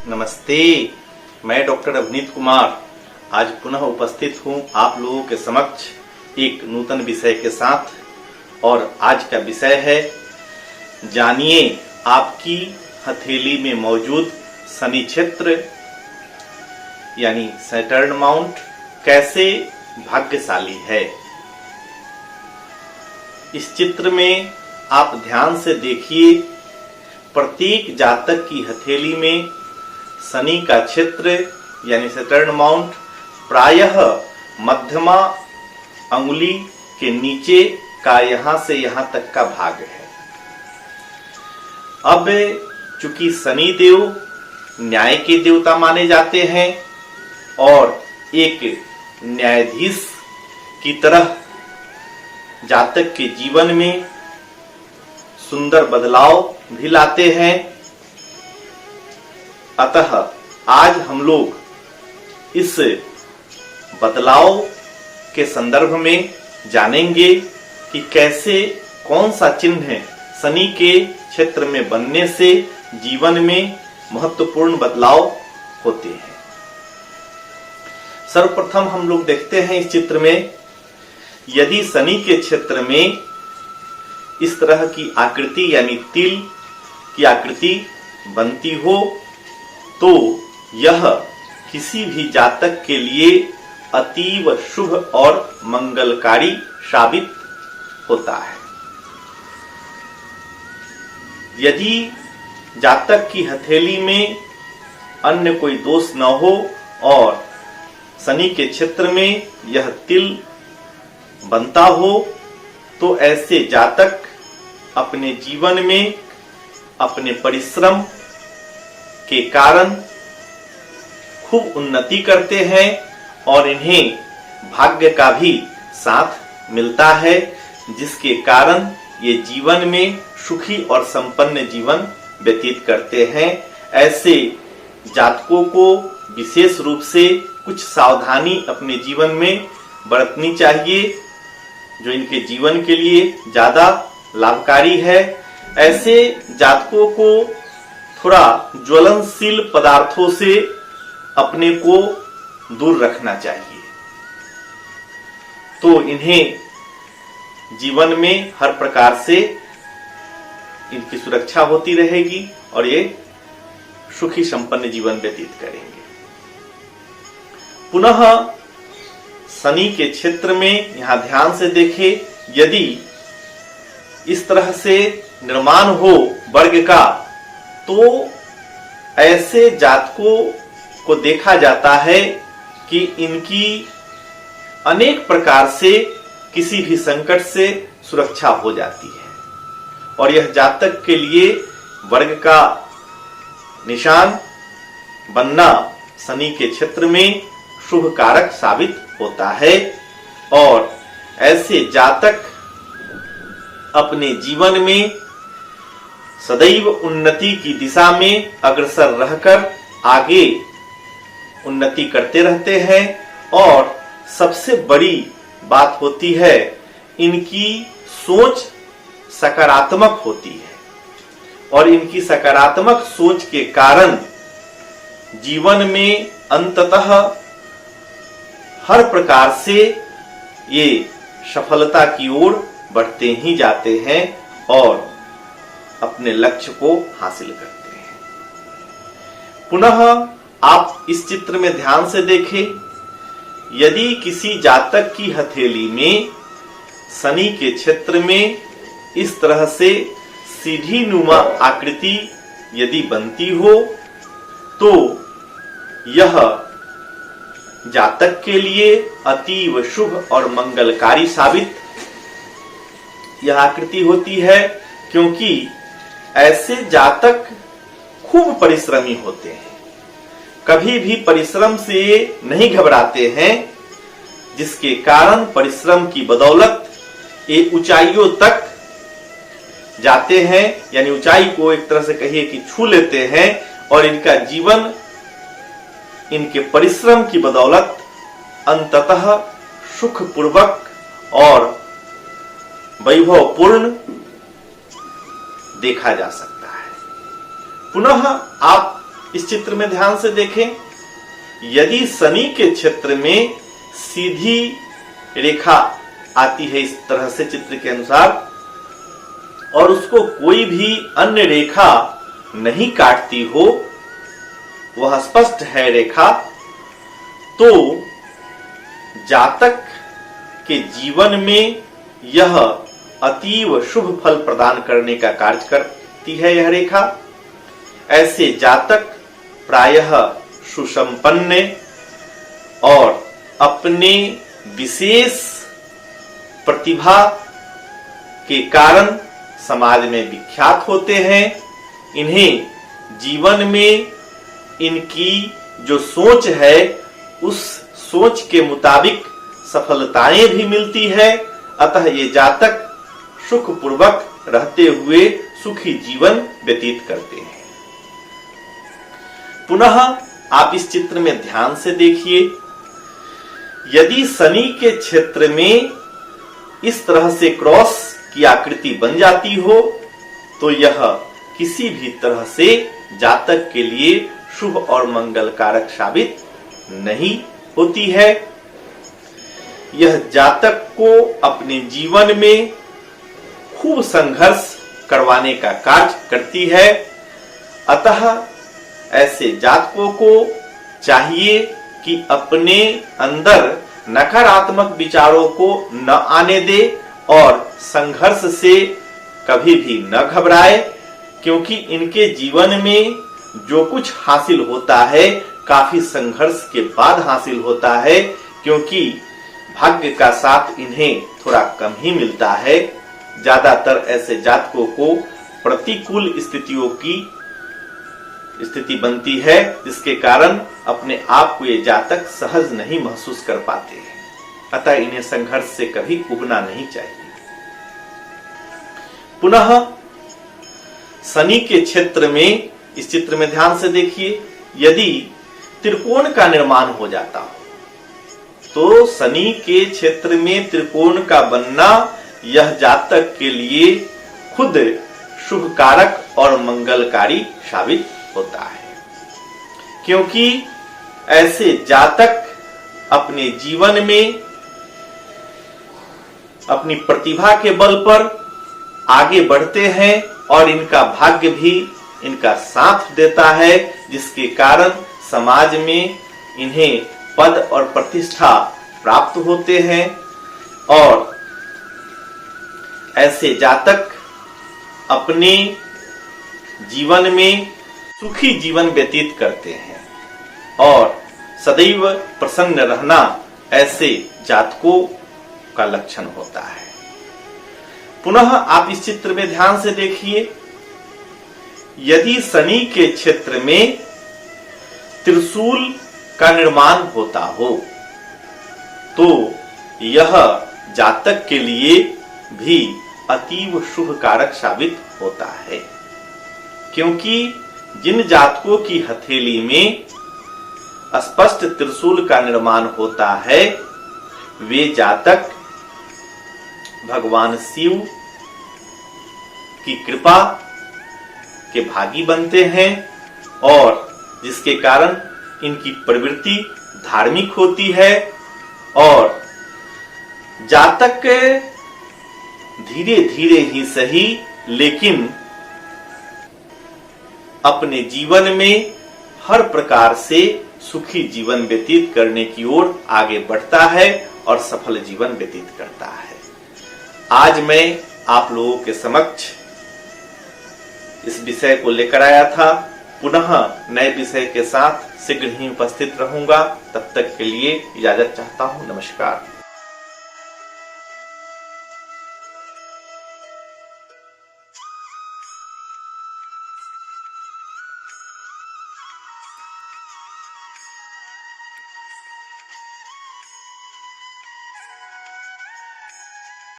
नमस्ते, मैं डॉक्टर अभिनीत कुमार आज पुनः उपस्थित हूं आप लोगों के समक्ष एक नूतन विषय के साथ। और आज का विषय है, जानिए आपकी हथेली में मौजूद शनि क्षेत्र यानी सैटर्न माउंट कैसे भाग्यशाली है। इस चित्र में आप ध्यान से देखिए, प्रत्येक जातक की हथेली में शनि का क्षेत्र यानी सैटर्न माउंट प्रायः मध्यमा अंगुली के नीचे का यहां से यहां तक का भाग है। अब चूंकि शनि देव न्याय के देवता माने जाते हैं और एक न्यायाधीश की तरह जातक के जीवन में सुंदर बदलाव भी लाते हैं, अतः आज हम लोग इस बदलाव के संदर्भ में जानेंगे कि कैसे कौन सा चिन्ह शनि के क्षेत्र में बनने से जीवन में महत्वपूर्ण बदलाव होते हैं। सर्वप्रथम हम लोग देखते हैं इस चित्र में, यदि शनि के क्षेत्र में इस तरह की आकृति यानी तिल की आकृति बनती हो तो यह किसी भी जातक के लिए अतीव शुभ और मंगलकारी साबित होता है। यदि जातक की हथेली में अन्य कोई दोष न हो और शनि के क्षेत्र में यह तिल बनता हो तो ऐसे जातक अपने जीवन में अपने परिश्रम के कारण खूब उन्नति करते हैं और इन्हें भाग्य का भी साथ मिलता है, जिसके कारण ये जीवन में सुखी और संपन्न जीवन व्यतीत करते हैं। ऐसे जातकों को विशेष रूप से कुछ सावधानी अपने जीवन में बरतनी चाहिए जो इनके जीवन के लिए ज्यादा लाभकारी है। ऐसे जातकों को थोड़ा ज्वलनशील पदार्थों से अपने को दूर रखना चाहिए, तो इन्हें जीवन में हर प्रकार से इनकी सुरक्षा होती रहेगी और ये सुखी संपन्न जीवन व्यतीत करेंगे। पुनः शनि के क्षेत्र में यहां ध्यान से देखें, यदि इस तरह से निर्माण हो वर्ग का तो ऐसे जातकों को देखा जाता है कि इनकी अनेक प्रकार से किसी भी संकट से सुरक्षा हो जाती है और यह जातक के लिए वर्ग का निशान बनना शनि के क्षेत्र में शुभ कारक साबित होता है। और ऐसे जातक अपने जीवन में सदैव उन्नति की दिशा में अग्रसर रहकर आगे उन्नति करते रहते हैं और सबसे बड़ी बात होती है, इनकी सोच सकारात्मक होती है और इनकी सकारात्मक सोच के कारण जीवन में अंततः हर प्रकार से ये सफलता की ओर बढ़ते ही जाते हैं और अपने लक्ष्य को हासिल करते हैं। पुनः आप इस चित्र में ध्यान से देखें, यदि किसी जातक की हथेली में शनि के क्षेत्र में इस तरह से सीढ़ी नुमा आकृति यदि बनती हो तो यह जातक के लिए अतीव शुभ और मंगलकारी साबित यह आकृति होती है, क्योंकि ऐसे जातक खूब परिश्रमी होते हैं, कभी भी परिश्रम से नहीं घबराते हैं, जिसके कारण परिश्रम की बदौलत ये ऊंचाइयों तक जाते हैं, यानी ऊंचाई को एक तरह से कहिए कि छू लेते हैं और इनका जीवन इनके परिश्रम की बदौलत अंततः सुखपूर्वक और वैभवपूर्ण देखा जा सकता है। पुनः आप इस चित्र में ध्यान से देखें, यदि शनि के क्षेत्र में सीधी रेखा आती है इस तरह से चित्र के अनुसार, और उसको कोई भी अन्य रेखा नहीं काटती हो, वह स्पष्ट है रेखा, तो जातक के जीवन में यह अतीव शुभ फल प्रदान करने का कार्य करती है यह रेखा। ऐसे जातक प्रायः सुसंपन्न और अपने विशेष प्रतिभा के कारण समाज में विख्यात होते हैं। इन्हें जीवन में इनकी जो सोच है उस सोच के मुताबिक सफलताएं भी मिलती है। अतः ये जातक सुखपूर्वक रहते हुए सुखी जीवन व्यतीत करते हैं। पुनः आप इस चित्र में ध्यान से देखिए, यदि शनि के क्षेत्र में इस तरह से क्रॉस की आकृति बन जाती हो तो यह किसी भी तरह से जातक के लिए शुभ और मंगलकारक साबित नहीं होती है। यह जातक को अपने जीवन में खूब संघर्ष करवाने का कार्य करती है। अतः ऐसे जातकों को चाहिए कि अपने अंदर नकारात्मक विचारों को न आने दे और संघर्ष से कभी भी न घबराए, क्योंकि इनके जीवन में जो कुछ हासिल होता है काफी संघर्ष के बाद हासिल होता है, क्योंकि भाग्य का साथ इन्हें थोड़ा कम ही मिलता है। ज्यादातर ऐसे जातकों को प्रतिकूल स्थितियों की स्थिति बनती है, जिसके कारण अपने आप को ये जातक सहज नहीं महसूस कर पाते हैं। अतः इन्हें संघर्ष से कभी उबना नहीं चाहिए। पुनः शनि के क्षेत्र में, इस चित्र में ध्यान से देखिए, यदि त्रिकोण का निर्माण हो जाता हो तो शनि के क्षेत्र में त्रिकोण का बनना यह जातक के लिए खुद शुभकारक और मंगलकारी साबित होता है, क्योंकि ऐसे जातक अपने जीवन में अपनी प्रतिभा के बल पर आगे बढ़ते हैं और इनका भाग्य भी इनका साथ देता है, जिसके कारण समाज में इन्हें पद और प्रतिष्ठा प्राप्त होते हैं। और ऐसे जातक अपने जीवन में सुखी जीवन व्यतीत करते हैं और सदैव प्रसन्न रहना ऐसे जातकों का लक्षण होता है। पुनः आप इस चित्र में ध्यान से देखिए, यदि शनि के क्षेत्र में त्रिशूल का निर्माण होता हो तो यह जातक के लिए भी अतीव शुभ कारक साबित होता है, क्योंकि जिन जातकों की हथेली में स्पष्ट त्रिशूल का निर्माण होता है वे जातक भगवान शिव की कृपा के भागी बनते हैं और जिसके कारण इनकी प्रवृत्ति धार्मिक होती है और जातक धीरे धीरे ही सही लेकिन अपने जीवन में हर प्रकार से सुखी जीवन व्यतीत करने की ओर आगे बढ़ता है और सफल जीवन व्यतीत करता है। आज मैं आप लोगों के समक्ष इस विषय को लेकर आया था। पुनः नए विषय के साथ शीघ्र ही उपस्थित रहूंगा। तब तक के लिए इजाजत चाहता हूं। नमस्कार।